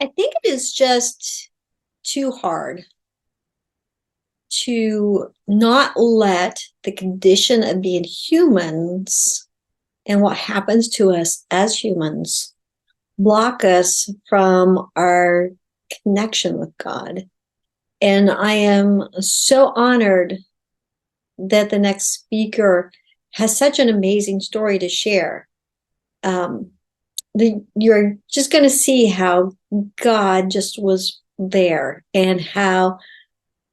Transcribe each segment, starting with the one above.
I think it is just too hard to not let the condition of being humans and what happens to us as humans block us from our connection with God. And I am so honored that the next speaker has such an amazing story to share. You're just going to see how God just was there and how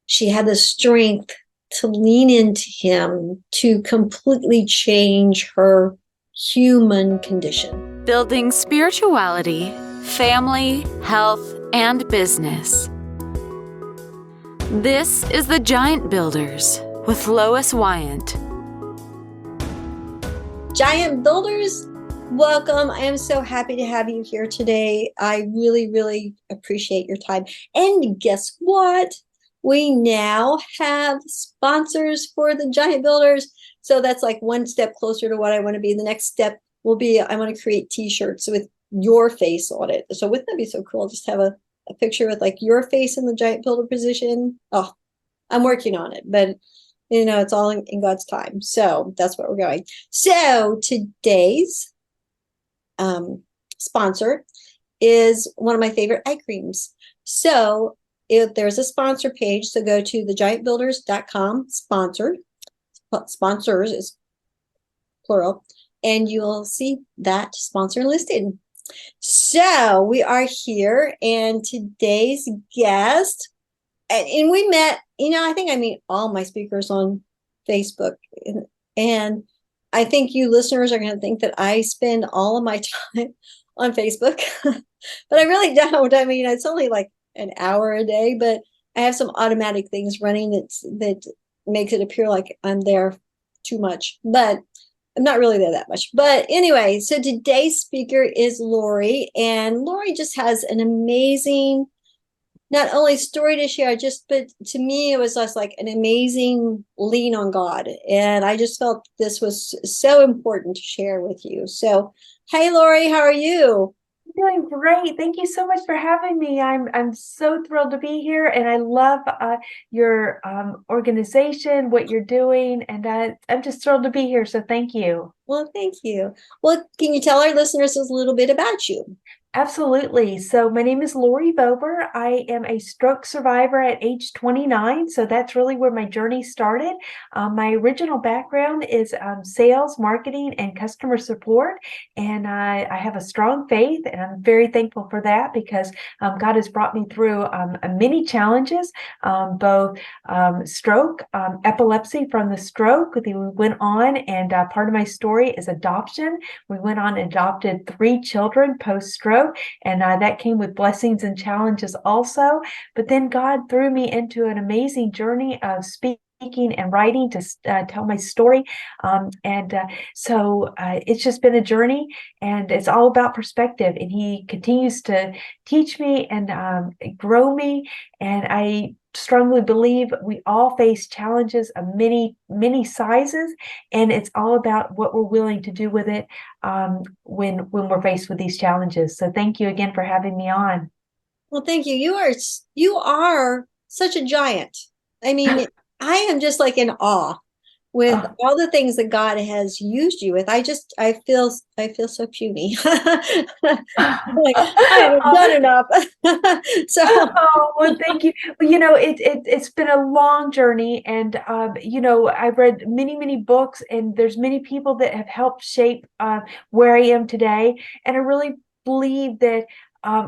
she had the strength to lean into him to completely change her human condition. Building spirituality, family, health, and business. This is The Giant Builders with Lois Wyant. Giant Builders, welcome. I am so happy to have you here today. I really, really appreciate your time. And guess what? We now have sponsors for the Giant Builders. So that's like one step closer to what I want to be. The next step will be I want to create t-shirts with your face on it. So wouldn't that be so cool? Just have a picture with like your face in the Giant Builder position. Oh, I'm working on it, but it's all in God's time. So that's what we're going. So today's sponsor is one of my favorite eye creams. So if there's a sponsor page, so go to thegiantbuilders.com, sponsored. Sponsors is plural, and you'll see that sponsor listed. So we are here, and today's guest, and we met, I think I meet all my speakers on Facebook, and I think you listeners are going to think that I spend all of my time on Facebook, but I really don't. I mean, it's only like an hour a day, but I have some automatic things running that makes it appear like I'm there too much, but I'm not really there that much. But anyway, so today's speaker is Lori, and Lori just has an amazing, not only story to share, but to me, it was just like an amazing lean on God. And I just felt this was so important to share with you. So, hey, Lori, how are you? Doing great. Thank you so much for having me. I'm so thrilled to be here, and I love your organization, what you're doing, and I'm just thrilled to be here. So thank you. Well, thank you. Well, can you tell our listeners a little bit about you? Absolutely. So my name is Lori Vober. I am a stroke survivor at age 29. So that's really where my journey started. My original background is sales, marketing, and customer support. And I have a strong faith, and I'm very thankful for that because God has brought me through many challenges, both stroke, epilepsy from the stroke. We went on, and part of my story is adoption. We went on and adopted 3 children post-stroke. And that came with blessings and challenges also. But then God threw me into an amazing journey of speaking and writing to tell my story. So it's just been a journey, and it's all about perspective. And he continues to teach me and grow me. And I strongly believe we all face challenges of many sizes, and it's all about what we're willing to do with it when we're faced with these challenges. So thank you again for having me on. Well, thank you. You are such a giant. I mean, I am just like in awe with all the things that God has used you with. I feel so puny. Like, I haven't done enough. So, well, thank you. Well, it's been a long journey, and I've read many books, and there's many people that have helped shape where I am today. And I really believe that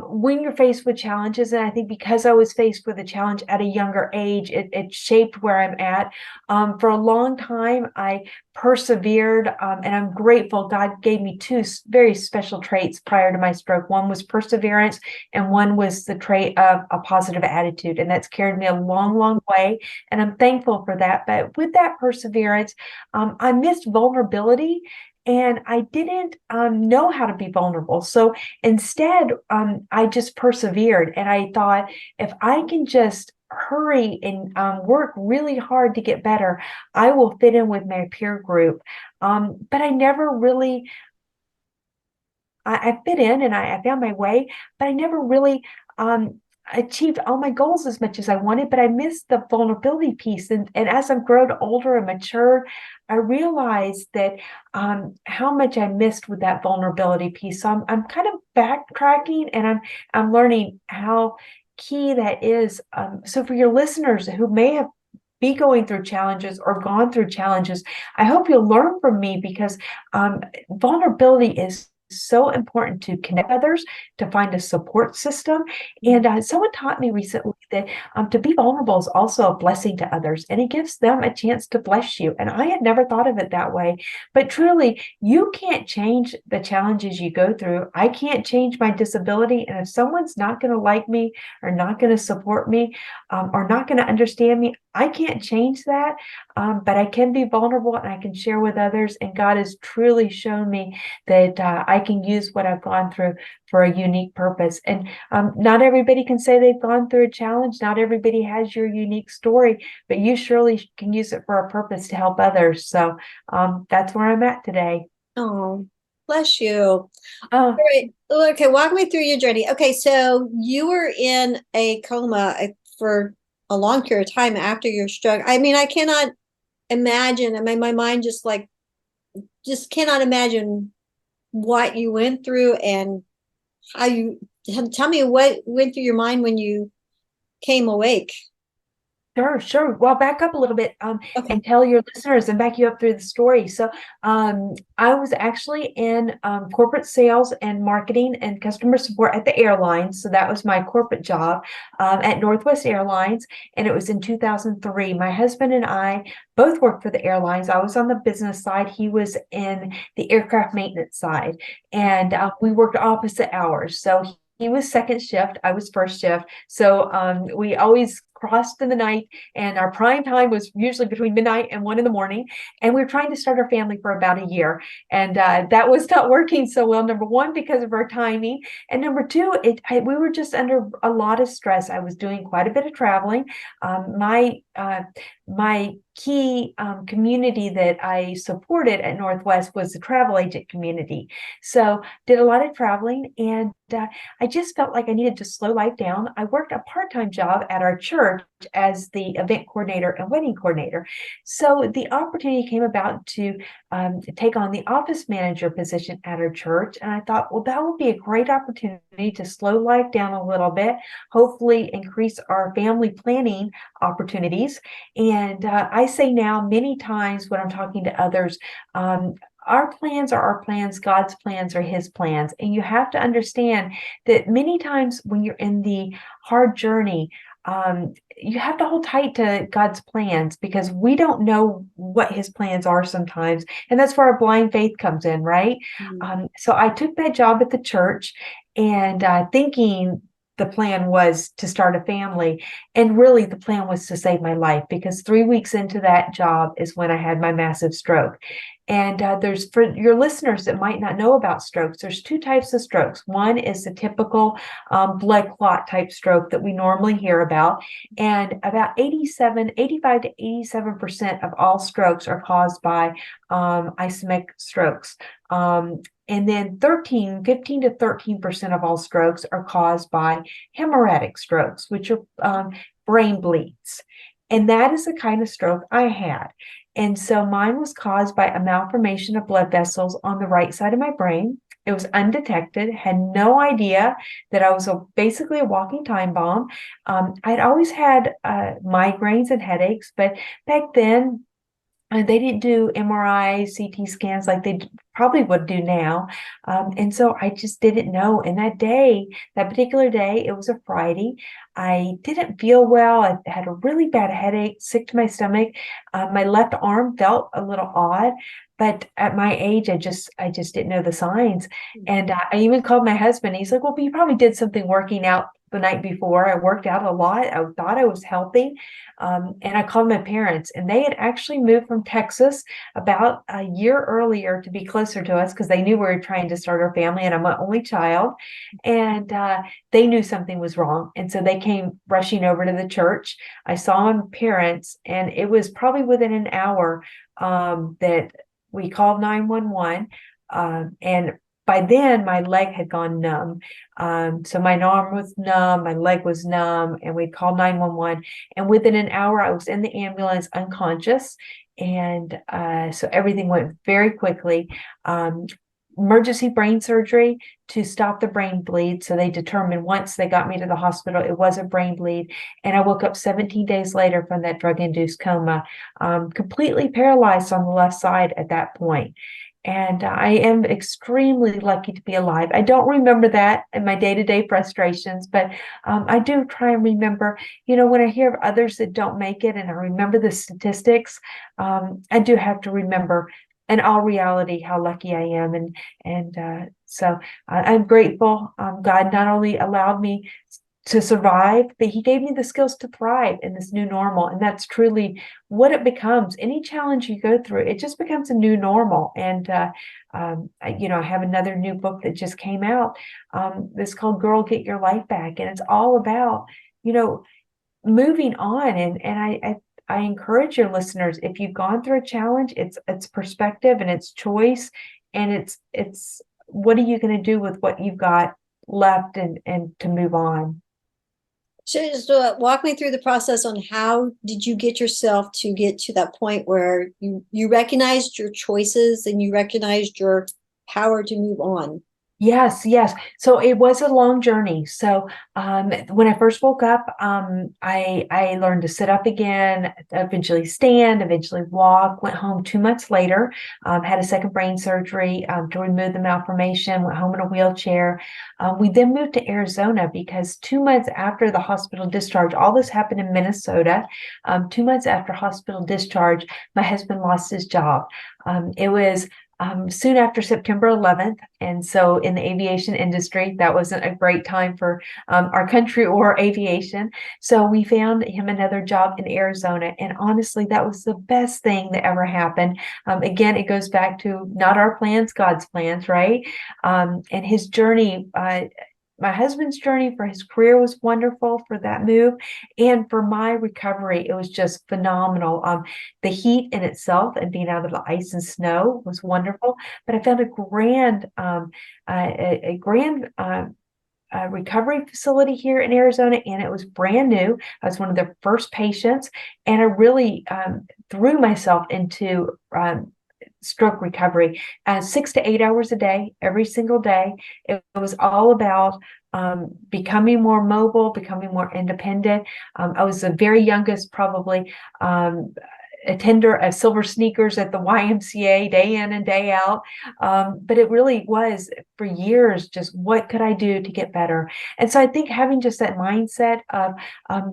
when you're faced with challenges, and I think because I was faced with a challenge at a younger age, it shaped where I'm at. For a long time, I persevered, and I'm grateful. God gave me 2 very special traits prior to my stroke. One was perseverance, and one was the trait of a positive attitude. And that's carried me a long way, and I'm thankful for that. But with that perseverance, I missed vulnerability. And I didn't know how to be vulnerable. So instead, I just persevered. And I thought, if I can just hurry and work really hard to get better, I will fit in with my peer group. But I never really, I fit in, and I found my way, but I never really achieved all my goals as much as I wanted, but I missed the vulnerability piece. And as I've grown older and matured, I realized that how much I missed with that vulnerability piece. So I'm kind of backtracking, and I'm learning how key that is. So for your listeners who may have be going through challenges or gone through challenges, I hope you'll learn from me, because vulnerability is so important to connect with others, to find a support system. And someone taught me recently that to be vulnerable is also a blessing to others, and it gives them a chance to bless you. And I had never thought of it that way. But truly, you can't change the challenges you go through. I can't change my disability. And if someone's not going to like me, or not going to support me, or not going to understand me, I can't change that. But I can be vulnerable, and I can share with others. And God has truly shown me that I can use what I've gone through for a unique purpose. And not everybody can say they've gone through a challenge. Not everybody has your unique story, but you surely can use it for a purpose to help others. So that's where I'm at today. Oh, bless you. Uh, All right. Okay, walk me through your journey. Okay, so you were in a coma for a long period of time after your stroke. I mean, I cannot imagine. I mean, my mind just cannot imagine what you went through and how you tell me what went through your mind when you came awake. Sure. Well, back up a little bit Okay. and tell your listeners and back you up through the story. So, I was actually in corporate sales and marketing and customer support at the airlines. So that was my corporate job at Northwest Airlines, and it was in 2003. My husband and I both worked for the airlines. I was on the business side. He was in the aircraft maintenance side, and we worked opposite hours. So he was second shift, I was first shift. So we always crossed in the night, and our prime time was usually between midnight and 1 a.m. And we were trying to start our family for about a year. And that was not working so well, number one, because of our timing. And number two, we were just under a lot of stress. I was doing quite a bit of traveling. My key community that I supported at Northwest was the travel agent community. So did a lot of traveling, and I just felt like I needed to slow life down. I worked a part-time job at our church as the event coordinator and wedding coordinator. So the opportunity came about to take on the office manager position at our church. And I thought, well, that would be a great opportunity to slow life down a little bit, hopefully increase our family planning opportunities. And I say now many times when I'm talking to others, our plans are our plans, God's plans are his plans. And you have to understand that many times when you're in the hard journey, you have to hold tight to God's plans, because we don't know what his plans are sometimes. And that's where our blind faith comes in, right? So I took that job at the church, and thinking the plan was to start a family. And really, the plan was to save my life, because 3 weeks into that job is when I had my massive stroke. And there's, for your listeners that might not know about strokes, there's two types of strokes. One is the typical blood clot type stroke that we normally hear about. And about 85 to 87% of all strokes are caused by ischemic strokes. And then 15 to 13% of all strokes are caused by hemorrhagic strokes, which are brain bleeds. And that is the kind of stroke I had. And so mine was caused by a malformation of blood vessels on the right side of my brain. It was undetected, had no idea that I was basically a walking time bomb. I'd always had migraines and headaches, but back then, they didn't do MRI, CT scans like they probably would do now. And so I just didn't know. And that particular day, it was a Friday. I didn't feel well. I had a really bad headache, sick to my stomach. My left arm felt a little odd. But at my age, I just didn't know the signs. And I even called my husband. He's like, well, you probably did something working out the night before. I worked out a lot. I thought I was healthy. And I called my parents, and they had actually moved from Texas about a year earlier to be closer to us, because they knew we were trying to start our family, and I'm an only child. And they knew something was wrong. And so they came rushing over to the church. I saw my parents, and it was probably within an hour that we called 911. And by then my leg had gone numb. So my arm was numb, my leg was numb, and we called 911. And within an hour, I was in the ambulance unconscious. And so everything went very quickly. Emergency brain surgery to stop the brain bleed. So they determined once they got me to the hospital, it was a brain bleed. And I woke up 17 days later from that drug-induced coma, completely paralyzed on the left side at that point. And I am extremely lucky to be alive. I don't remember that in my day-to-day frustrations, but I do try and remember, when I hear of others that don't make it and I remember the statistics, I do have to remember in all reality how lucky I am. So I'm grateful. God not only allowed me to survive, but he gave me the skills to thrive in this new normal. And that's truly what it becomes. Any challenge you go through, it just becomes a new normal. And, I have another new book that just came out. It's called Girl, Get Your Life Back. And it's all about, moving on. And I encourage your listeners, if you've gone through a challenge, it's perspective and it's choice. And it's what are you going to do with what you've got left and to move on? So walk me through the process on how did you get yourself to get to that point where you recognized your choices and you recognized your power to move on? Yes, yes. So it was a long journey. So when I first woke up, I learned to sit up again, eventually stand, eventually walk. Went home 2 months later, had a second brain surgery to remove the malformation. Went home in a wheelchair. We then moved to Arizona because 2 months after the hospital discharge, all this happened in Minnesota. 2 months after hospital discharge, my husband lost his job. It was soon after September 11th. And so in the aviation industry, that wasn't a great time for our country or aviation. So we found him another job in Arizona. And honestly, that was the best thing that ever happened. Again, it goes back to not our plans, God's plans, right? And his journey, my husband's journey for his career was wonderful for that move. And for my recovery, it was just phenomenal. The heat in itself and being out of the ice and snow was wonderful. But I found a grand recovery facility here in Arizona, and it was brand new. I was one of their first patients, and I really threw myself into stroke recovery 6 to 8 hours a day, every single day. It was all about becoming more mobile, becoming more independent. I was the very youngest, probably attender of silver sneakers at the YMCA day in and day out. But it really was for years, just what could I do to get better? And so I think having just that mindset of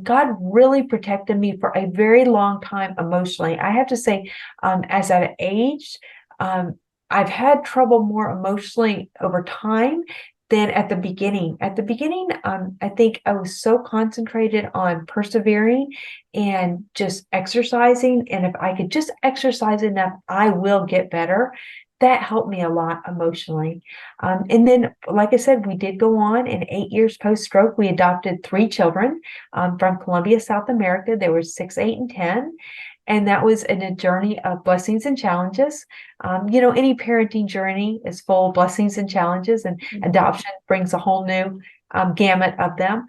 God really protected me for a very long time emotionally. I have to say, as I've aged, I've had trouble more emotionally over time than at the beginning. At the beginning, I think I was so concentrated on persevering and just exercising. And if I could just exercise enough, I will get better. That helped me a lot emotionally. And then, like I said, we did go on. In 8 years post-stroke, we adopted 3 children from Colombia, South America. They were 6, 8, and 10. And that was in a journey of blessings and challenges. Any parenting journey is full of blessings and challenges, and adoption brings a whole new gamut of them.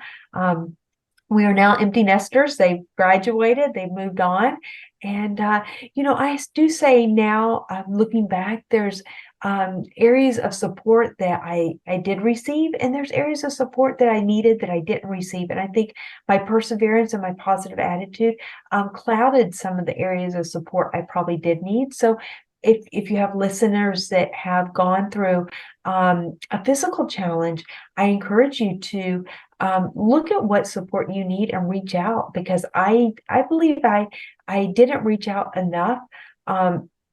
We are now empty nesters. They've graduated, they've moved on. And, I do say now, looking back, there's areas of support that I did receive, and there's areas of support that I needed that I didn't receive. And I think my perseverance and my positive attitude clouded some of the areas of support I probably did need. So if you have listeners that have gone through a physical challenge, I encourage you to look at what support you need and reach out, because I believe I didn't reach out enough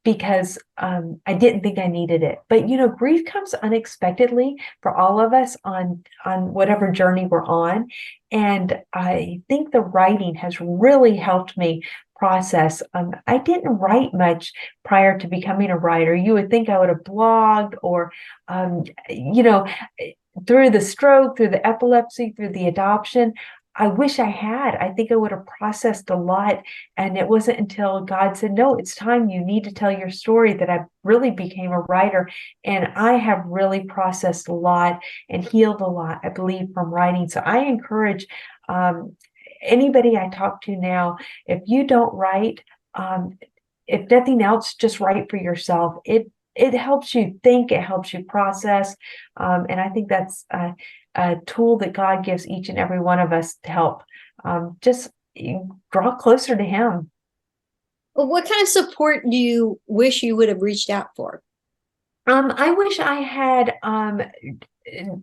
because I didn't think I needed it. But grief comes unexpectedly for all of us on whatever journey we're on, and I think the writing has really helped me process. I didn't write much prior to becoming a writer. You would think I would have blogged or through the stroke, through the epilepsy, through the adoption, I wish I had. I think I would have processed a lot. And it wasn't until God said, no, it's time. You need to tell your story, that I really became a writer. And I have really processed a lot and healed a lot, I believe, from writing. So I encourage anybody I talk to now, if you don't write, if nothing else, just write for yourself. It helps you think, it helps you process. And I think that's a tool that God gives each and every one of us to help just draw closer to Him. Well, what kind of support do you wish you would have reached out for? I wish I had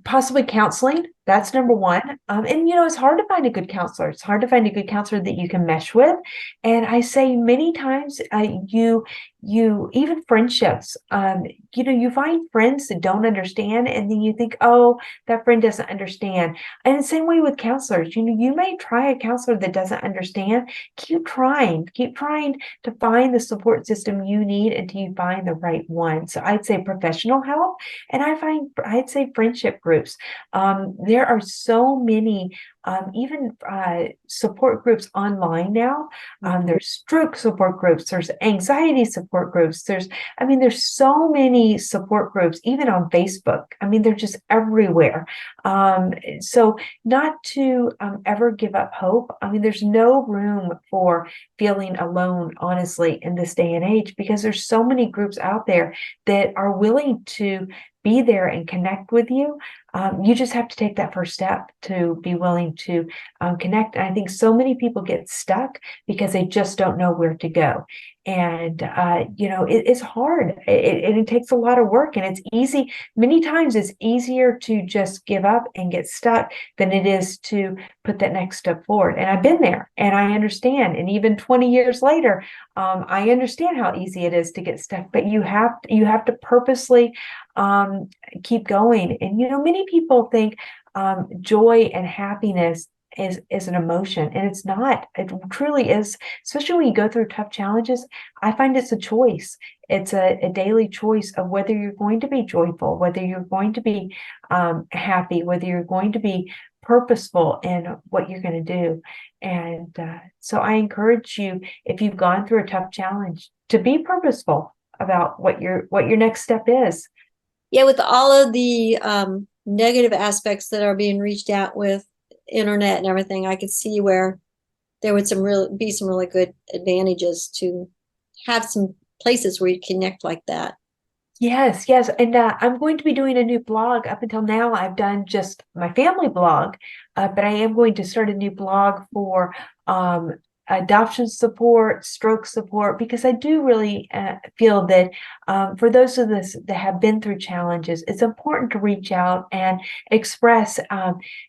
possibly counseling. That's number one. And it's hard to find a good counselor. It's hard to find a good counselor that you can mesh with. And I say many times, you even friendships, you find friends that don't understand, and then you think, oh, that friend doesn't understand. And the same way with counselors, you may try a counselor that doesn't understand. Keep trying to find the support system you need until you find the right one. So I'd say professional help, and I'd say friendship groups. There are so many, even support groups online now. There's stroke support groups, there's anxiety support groups, there's so many support groups, even on Facebook. They're just everywhere. So not to ever give up hope. There's no room for feeling alone, honestly, in this day and age, because there's so many groups out there that are willing to be there and connect with you. You just have to take that first step to be willing to connect. And I think so many people get stuck because they just don't know where to go. And, it's hard. It takes a lot of work, and it's easy. Many times it's easier to just give up and get stuck than it is to put that next step forward. And I've been there, and I understand. And even 20 years later, I understand how easy it is to get stuck, but you have to purposely keep going. And many people think joy and happiness is an emotion, and it's not. It truly is, especially when you go through tough challenges. I find it's a choice. It's a daily choice of whether you're going to be joyful, whether you're going to be happy, whether you're going to be purposeful in what you're going to do. And so I encourage you, if you've gone through a tough challenge, to be purposeful about what your next step is. Yeah, with all of the negative aspects that are being reached out with internet and everything, I could see where there would be some really good advantages to have some places where you connect like that. Yes, yes. And I'm going to be doing a new blog. Up until now, I've done just my family blog, but I am going to start a new blog for adoption support, stroke support, because I do really feel that for those of us that have been through challenges, it's important to reach out and express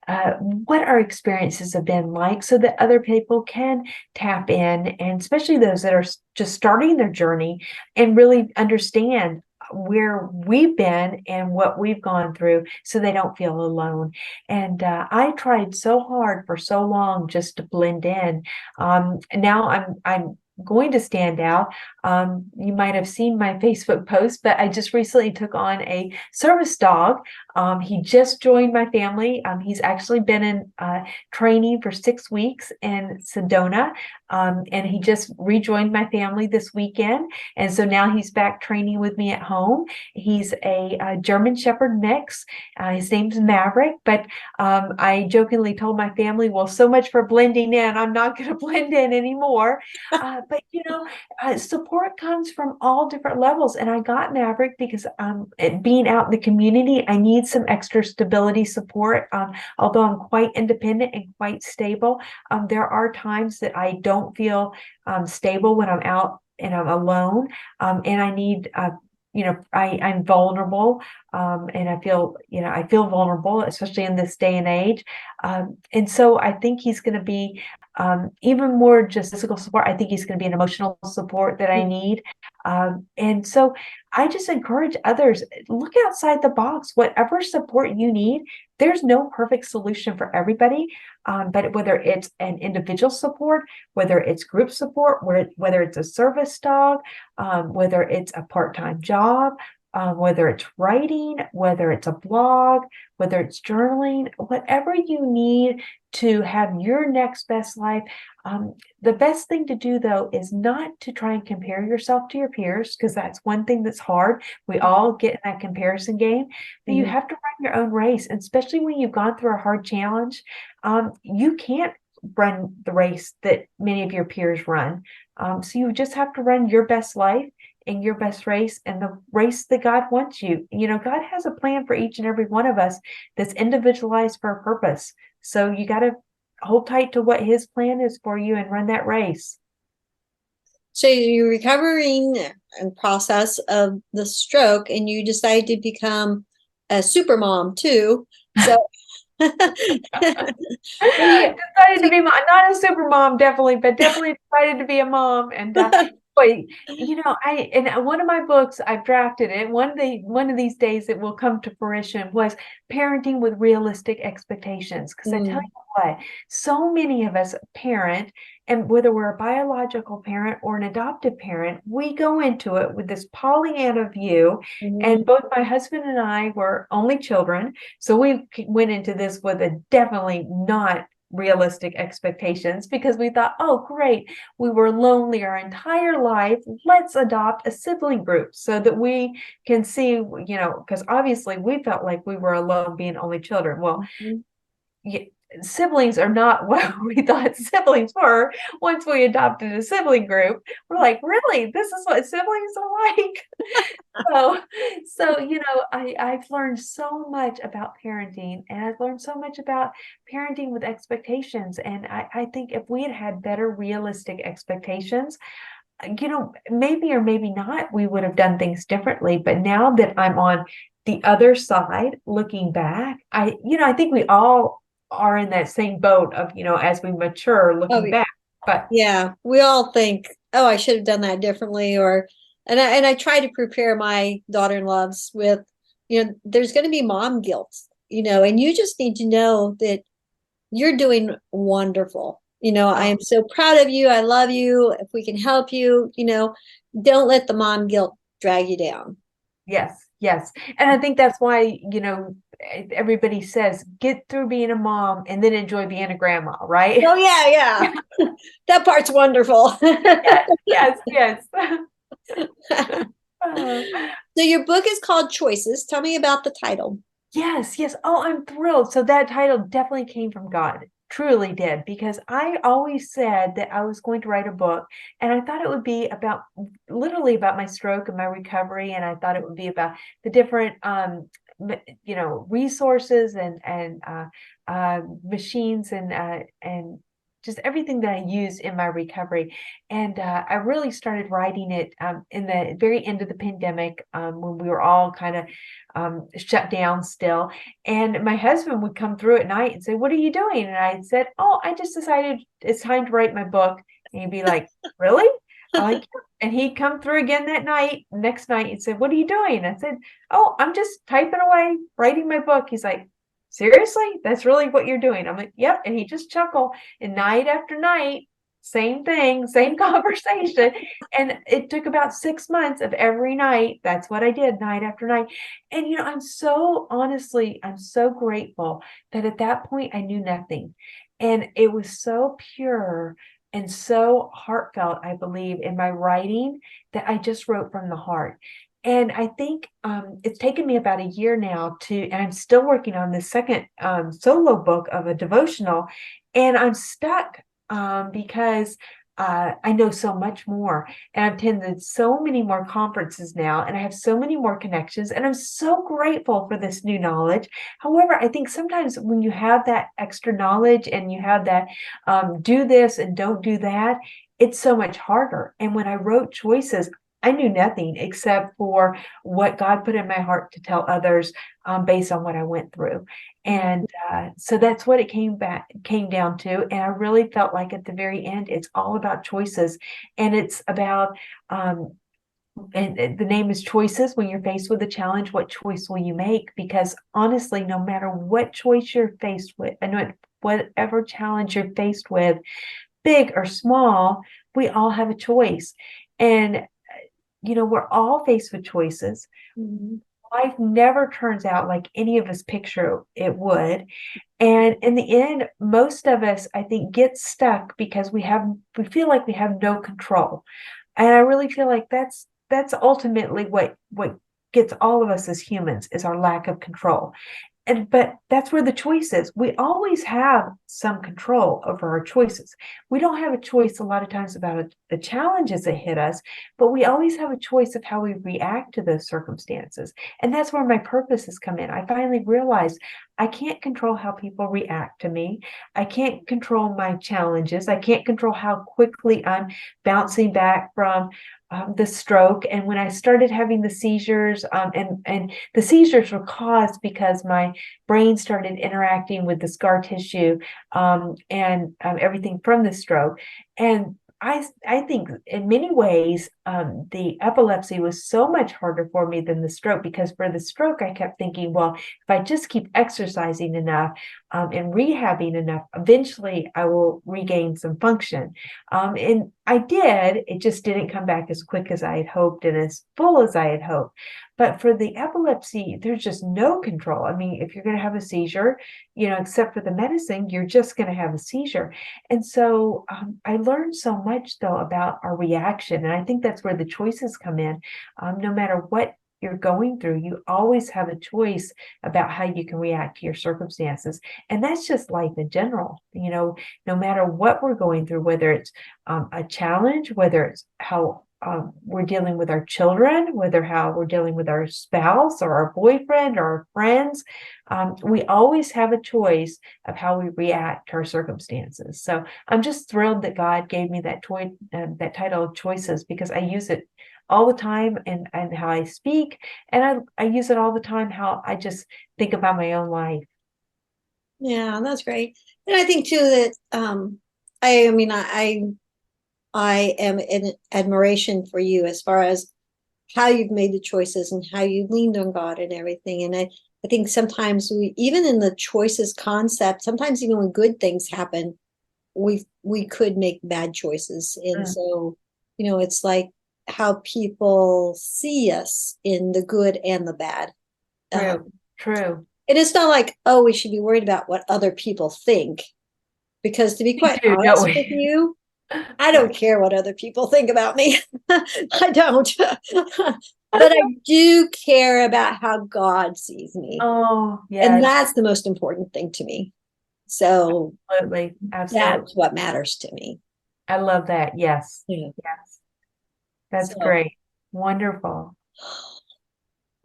what our experiences have been like, so that other people can tap in, and especially those that are just starting their journey and really understand where we've been and what we've gone through, so they don't feel alone. And I tried so hard for so long just to blend in. Now I'm going to stand out. You might have seen my Facebook post, but I just recently took on a service dog. He just joined my family. He's actually been in training for 6 weeks in Sedona, and he just rejoined my family this weekend. And so now he's back training with me at home. He's a German Shepherd mix. His name's Maverick, but I jokingly told my family, well, so much for blending in. I'm not going to blend in anymore. But support comes from all different levels. And I got Maverick because being out in the community, I need some extra stability support. Although I'm quite independent and quite stable, there are times that I don't feel stable when I'm out and I'm alone. And I need I'm vulnerable, and I feel vulnerable, especially in this day and age. And so I think he's going to be even more just physical support. I think he's going to be an emotional support that I need. And so I just encourage others, look outside the box. Whatever support you need, there's no perfect solution for everybody. But whether it's an individual support, whether it's group support, whether it's a service dog, whether it's a part-time job, whether it's writing, whether it's a blog, whether it's journaling, whatever you need to have your next best life. The best thing to do, though, is not to try and compare yourself to your peers, because that's one thing that's hard. We all get in that comparison game, but you have to run your own race, and especially when you've gone through a hard challenge. You can't run the race that many of your peers run. So you just have to run your best life and your best race, and the race that God wants you. God has a plan for each and every one of us that's individualized for a purpose. So you got to hold tight to what his plan is for you and run that race. So you're recovering and process of the stroke, and you decide to become a super mom too. So Decided to be not a super mom, definitely, but definitely decided to be a mom. And but in one of my books, I've drafted it. One of these days it will come to fruition, was parenting with realistic expectations. Because I tell you what, so many of us parent, and whether we're a biological parent or an adoptive parent, we go into it with this Pollyanna view. And both my husband and I were only children, so we went into this with a definitely not realistic expectations, because we thought, oh, great, we were lonely our entire life. Let's adopt a sibling group so that we can see, because obviously we felt like we were alone being only children. Well, siblings are not what we thought siblings were. Once we adopted a sibling group, we're like, really, this is what siblings are like. I've learned so much about parenting, and I've learned so much about parenting with expectations. And I think if we had better realistic expectations, maybe or maybe not, we would have done things differently. But now that I'm on the other side, looking back, I think we all are in that same boat of, as we mature, looking back. But yeah, we all think, oh, I should have done that differently. And I try to prepare my daughter-in-laws with, there's going to be mom guilt, and you just need to know that you're doing wonderful. I am so proud of you. I love you. If we can help you, don't let the mom guilt drag you down. Yes. And I think that's why, everybody says, get through being a mom and then enjoy being a grandma, right? Oh, yeah. That part's wonderful. Yes. So your book is called Choices. Tell me about the title. Yes. Oh, I'm thrilled. So that title definitely came from God. Truly did, because I always said that I was going to write a book, and I thought it would be literally about my stroke and my recovery, and I thought it would be about the different resources and machines and just everything that I used in my recovery. And I really started writing it in the very end of the pandemic, when we were all kind of shut down still. And my husband would come through at night and say, "What are you doing?" And I said, "Oh, I just decided it's time to write my book." And he'd be like, "Really?" I'm like, "Yeah." And he'd come through again that next night, and said, "What are you doing?" I said, "Oh, I'm just typing away, writing my book." He's like, "Seriously? That's really what you're doing?" I'm like, "Yep." And he just chuckled. And night after night, same thing, same conversation. And it took about 6 months of every night. That's what I did, night after night. And, I'm so grateful that at that point I knew nothing. And it was so pure and so heartfelt, I believe, in my writing, that I just wrote from the heart. And I think it's taken me about a year now and I'm still working on the second solo book of a devotional, and I'm stuck because I know so much more, and I've attended so many more conferences now, and I have so many more connections, and I'm so grateful for this new knowledge. However, I think sometimes when you have that extra knowledge and you have that do this and don't do that, it's so much harder. And when I wrote Choices, I knew nothing except for what God put in my heart to tell others based on what I went through. And so that's what it came down to. And I really felt like at the very end, it's all about choices. And it's about, and the name is Choices. When you're faced with a challenge, what choice will you make? Because honestly, no matter what choice you're faced with, and whatever challenge you're faced with, big or small, we all have a choice. And we're all faced with choices. Mhm. Life never turns out like any of us picture it would. And in the end, most of us, I think, get stuck because we feel like we have no control. And I really feel like that's ultimately what gets all of us as humans is our lack of control. But that's where the choice is. We always have some control over our choices. We don't have a choice a lot of times about the challenges that hit us, but we always have a choice of how we react to those circumstances. And that's where my purpose has come in. I finally realized I can't control how people react to me. I can't control my challenges. I can't control how quickly I'm bouncing back from the stroke. And when I started having the seizures, and the seizures were caused because my brain started interacting with the scar tissue, and everything from the stroke. And I think in many ways, the epilepsy was so much harder for me than the stroke, because for the stroke, I kept thinking, well, if I just keep exercising enough, and rehabbing enough, eventually I will regain some function. And I did, it just didn't come back as quick as I had hoped and as full as I had hoped. But for the epilepsy, there's just no control. I mean, if you're going to have a seizure, except for the medicine, you're just going to have a seizure. And so I learned so much, though, about our reaction. And I think that's where the choices come in. No matter what you're going through, you always have a choice about how you can react to your circumstances. And that's just life in general. No matter what we're going through, whether it's a challenge, whether it's how we're dealing with our children, whether how we're dealing with our spouse or our boyfriend or our friends, we always have a choice of how we react to our circumstances. So I'm just thrilled that God gave me that that title of choices, because I use it all the time, and how I speak, and I use it all the time how I just think about my own life. Yeah, that's great. And I think too that I mean I am in admiration for you as far as how you've made the choices and how you leaned on God and everything. And I think sometimes we, even in the choices concept, sometimes even when good things happen, we could make bad choices. And Mm, so, it's like how people see us in the good and the bad. true, true. And it's not like, oh, we should be worried about what other people think. Because to be We quite do, don't honest with we? you, I don't care what other people think about me. I don't. But I do care about how God sees me. Oh, And yes, that's the most important thing to me. So absolutely, absolutely. that's what matters to me. I love that. Yes, Yeah. yes, that's So great. Wonderful.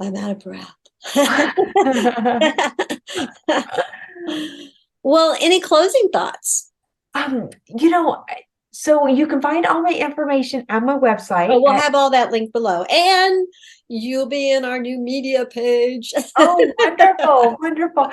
I'm out of breath. Well, any closing thoughts? Um, you know, so you can find all my information on my website Oh, we'll at have all that link below. And you'll be in our new media page. Oh, wonderful, wonderful.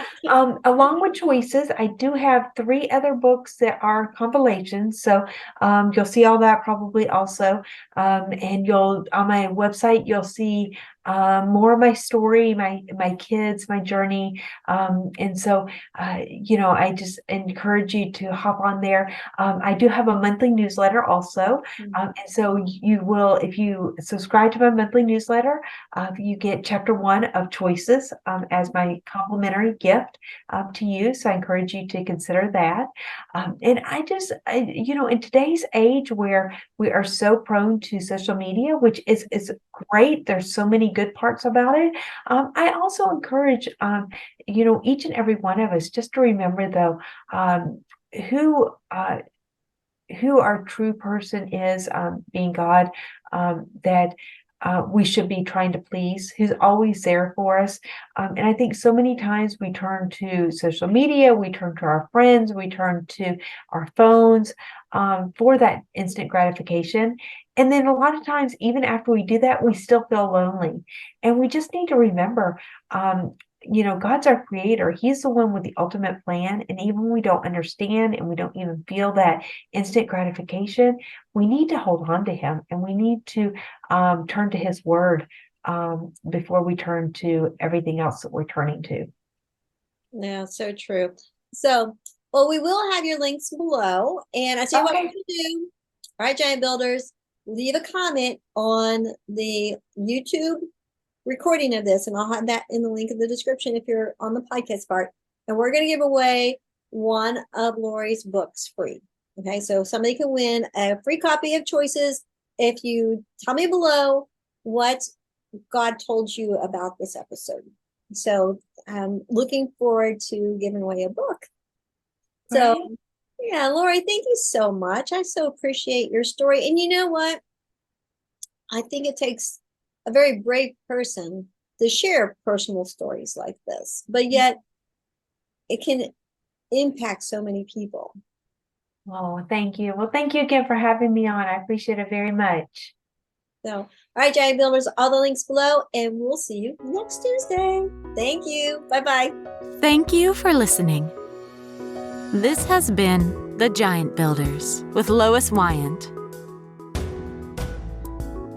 Along with choices, I do have 3 other books that are compilations. So you'll see all that probably also. And you'll on my website, you'll see more of my story, my kids, my journey. And so I just encourage you to hop on there. I do have a monthly newsletter also. And so you will, if you subscribe to my monthly newsletter, you get chapter 1 of choices as my complimentary gift to you. So I encourage you to consider that. And in today's age where we are so prone to social media, which is great, there's so many good parts about it. I also encourage, each and every one of us just to remember, though, who who our true person is, being God, that we should be trying to please, who's always there for us. And I think so many times we turn to social media, we turn to our friends, we turn to our phones for that instant gratification. And then a lot of times, even after we do that, we still feel lonely. And we just need to remember, God's our creator. He's the one with the ultimate plan. And even when we don't understand and we don't even feel that instant gratification, we need to hold on to him, and we need to turn to his word before we turn to everything else that we're turning to. Yeah, so true. So, well, we will have your links below. And I tell you what we're Okay. going to do. All right, giant builders. leave a comment on the YouTube recording of this, and I'll have that in the link in the description if you're on the podcast part. And we're going to give away one of Lori's books free. Okay, so somebody can win a free copy of Choices if you tell me below what God told you about this episode. So I'm looking forward to giving away a book. So Right. yeah, Lori, thank you so much. I so appreciate your story. And you know what? I think it takes a very brave person to share personal stories like this, but yet it can impact so many people. Oh, thank you. Well, thank you again for having me on. I appreciate it very much. So, all right, Giant Builders, all the links below, and we'll see you next Tuesday. Thank you. Bye-bye. Thank you for listening. This has been The Giant Builders with Lois Wyant.